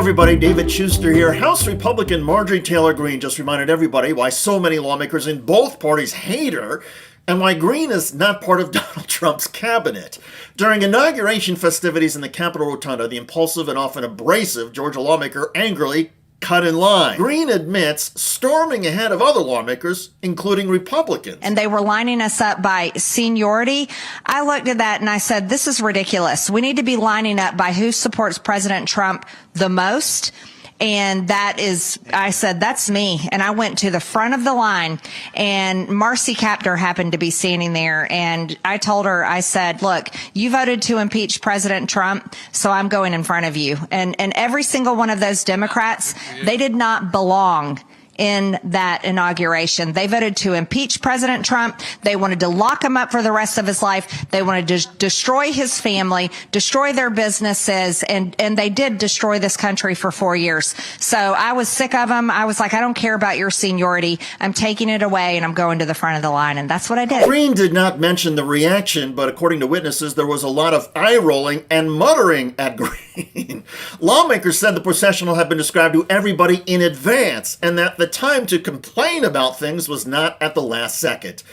everybody, David Schuster here. House Republican Marjorie Taylor Greene just reminded everybody why so many lawmakers in both parties hate her and why Greene is not part of Donald Trump's cabinet. During inauguration festivities in the Capitol Rotunda, the impulsive and often abrasive Georgia lawmaker angrily cut in line. Greene admits storming ahead of other lawmakers, including Republicans. And they were lining us up by seniority. I looked at that and I said, this is ridiculous. We need to be lining up by who supports President Trump the most. And that is, I said, that's me. And I went to the front of the line, and Marcy Kaptur happened to be standing there. And I told her, I said, look, you voted to impeach President Trump, so I'm going in front of you. And every single one of those Democrats, they did not belong in that inauguration. They voted to impeach President Trump. They wanted to lock him up for the rest of his life. They wanted to destroy his family, destroy their businesses, and they did destroy this country for 4 years. So I was sick of them. I was like, I don't care about your seniority. I'm taking it away, and I'm going to the front of the line, and that's what I did. Greene did not mention the reaction, but according to witnesses, there was a lot of eye-rolling and muttering at Greene. Lawmakers said the processional had been described to everybody in advance, and that the time to complain about things was not at the last second.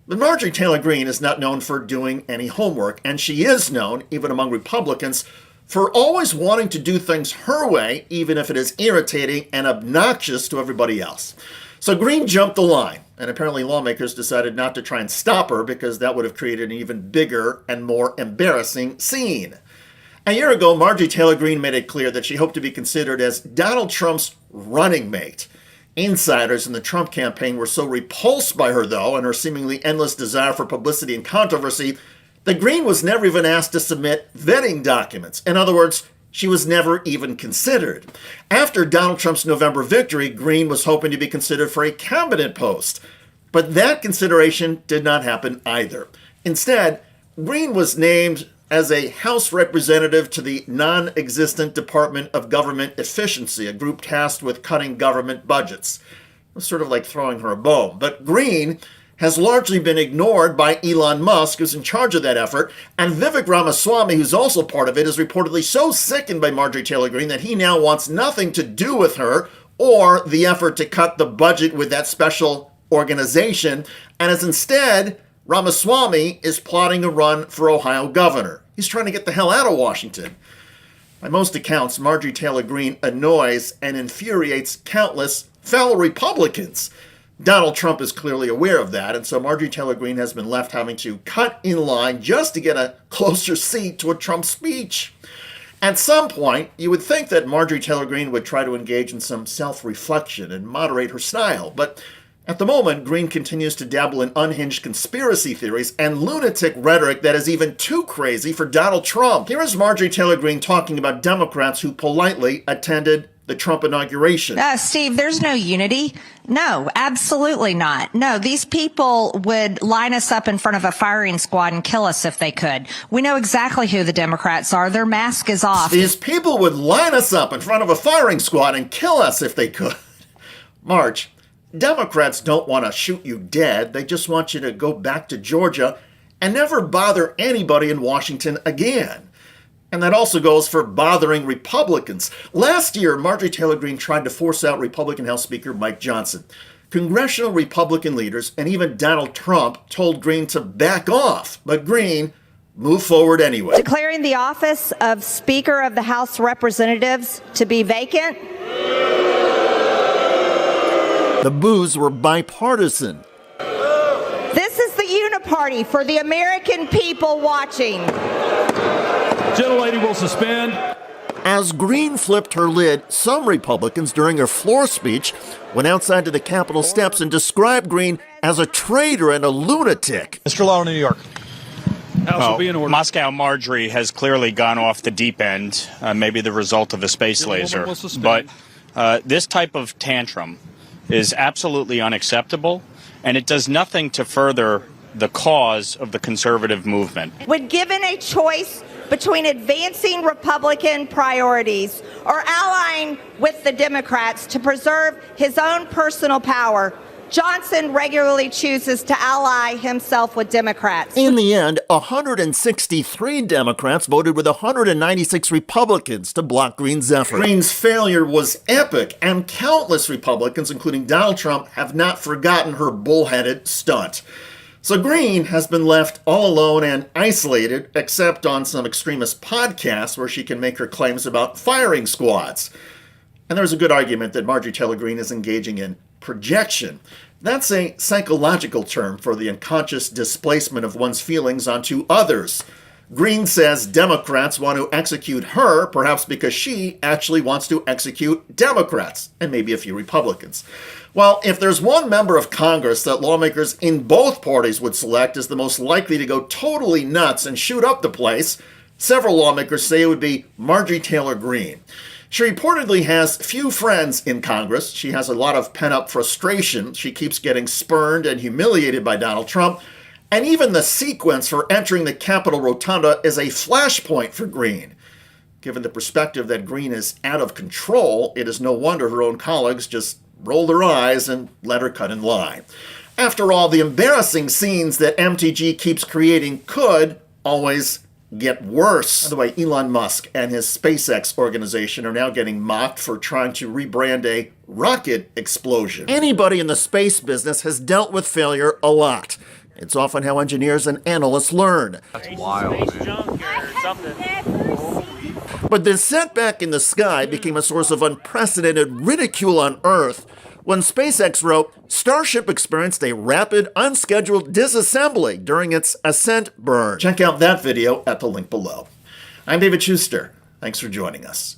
But Marjorie Taylor Greene is not known for doing any homework, and she is known, even among Republicans, for always wanting to do things her way, even if it is irritating and obnoxious to everybody else. So Greene jumped the line, and apparently lawmakers decided not to try and stop her because that would have created an even bigger and more embarrassing scene. A year ago, Marjorie Taylor Greene made it clear that she hoped to be considered as Donald Trump's running mate. Insiders in the Trump campaign were so repulsed by her, though, and her seemingly endless desire for publicity and controversy, that Greene was never even asked to submit vetting documents. In other words, she was never even considered. After Donald Trump's November victory, Greene was hoping to be considered for a cabinet post. But that consideration did not happen either. Instead, Greene was named as a House representative to the non-existent Department of Government Efficiency, a group tasked with cutting government budgets. It was sort of like throwing her a bone. But Greene has largely been ignored by Elon Musk, who's in charge of that effort, and Vivek Ramaswamy, who's also part of it, is reportedly so sickened by Marjorie Taylor Greene that he now wants nothing to do with her or the effort to cut the budget with that special organization, and is instead Ramaswamy is plotting a run for Ohio governor. He's trying to get the hell out of Washington. By most accounts, Marjorie Taylor Greene annoys and infuriates countless fellow Republicans. Donald Trump is clearly aware of that, and so Marjorie Taylor Greene has been left having to cut in line just to get a closer seat to a Trump speech. At some point, you would think that Marjorie Taylor Greene would try to engage in some self-reflection and moderate her style, but at the moment, Greene continues to dabble in unhinged conspiracy theories and lunatic rhetoric that is even too crazy for Donald Trump. Here is Marjorie Taylor Greene talking about Democrats who politely attended the Trump inauguration. Steve, there's no unity. No, absolutely not. No, these people would line us up in front of a firing squad and kill us if they could. We know exactly who the Democrats are. Their mask is off. These people would line us up in front of a firing squad and kill us if they could. Marge, Democrats don't want to shoot you dead. They just want you to go back to Georgia and never bother anybody in Washington again. And that also goes for bothering Republicans. Last year, Marjorie Taylor Greene tried to force out Republican House Speaker Mike Johnson. Congressional Republican leaders and even Donald Trump told Greene to back off, but Greene moved forward anyway. Declaring the office of Speaker of the House of Representatives to be vacant. The boos were bipartisan. This is the uniparty for the American people watching. Gentlelady will suspend. As Greene flipped her lid, some Republicans during her floor speech went outside to the Capitol steps and described Greene as a traitor and a lunatic. Mr. Law in New York. House will be in order. Moscow Marjorie has clearly gone off the deep end, maybe the result of a space laser. But this type of tantrum is absolutely unacceptable, and it does nothing to further the cause of the conservative movement. When given a choice between advancing Republican priorities or allying with the Democrats to preserve his own personal power, Johnson regularly chooses to ally himself with Democrats. In the end, 163 Democrats voted with 196 Republicans to block Greene's effort. Greene's failure was epic, and countless Republicans, including Donald Trump, have not forgotten her bullheaded stunt. So Greene has been left all alone and isolated, except on some extremist podcasts where she can make her claims about firing squads. And there's a good argument that Marjorie Taylor Greene is engaging in projection. That's a psychological term for the unconscious displacement of one's feelings onto others. Greene says Democrats want to execute her, perhaps because she actually wants to execute Democrats, and maybe a few Republicans. Well, if there's one member of Congress that lawmakers in both parties would select as the most likely to go totally nuts and shoot up the place, several lawmakers say it would be Marjorie Taylor Greene. She reportedly has few friends in Congress. She has a lot of pent-up frustration. She keeps getting spurned and humiliated by Donald Trump. And even the sequence for entering the Capitol Rotunda is a flashpoint for Greene. Given the perspective that Greene is out of control, it is no wonder her own colleagues just roll their eyes and let her cut in line. After all, the embarrassing scenes that MTG keeps creating could always get worse. By the way, Elon Musk and his SpaceX organization are now getting mocked for trying to rebrand a rocket explosion. Anybody in the space business has dealt with failure a lot. It's often how engineers and analysts learn. That's wild, man. But this setback in the sky became a source of unprecedented ridicule on Earth when SpaceX wrote, Starship experienced a rapid, unscheduled disassembly during its ascent burn. Check out that video at the link below. I'm David Schuster. Thanks for joining us.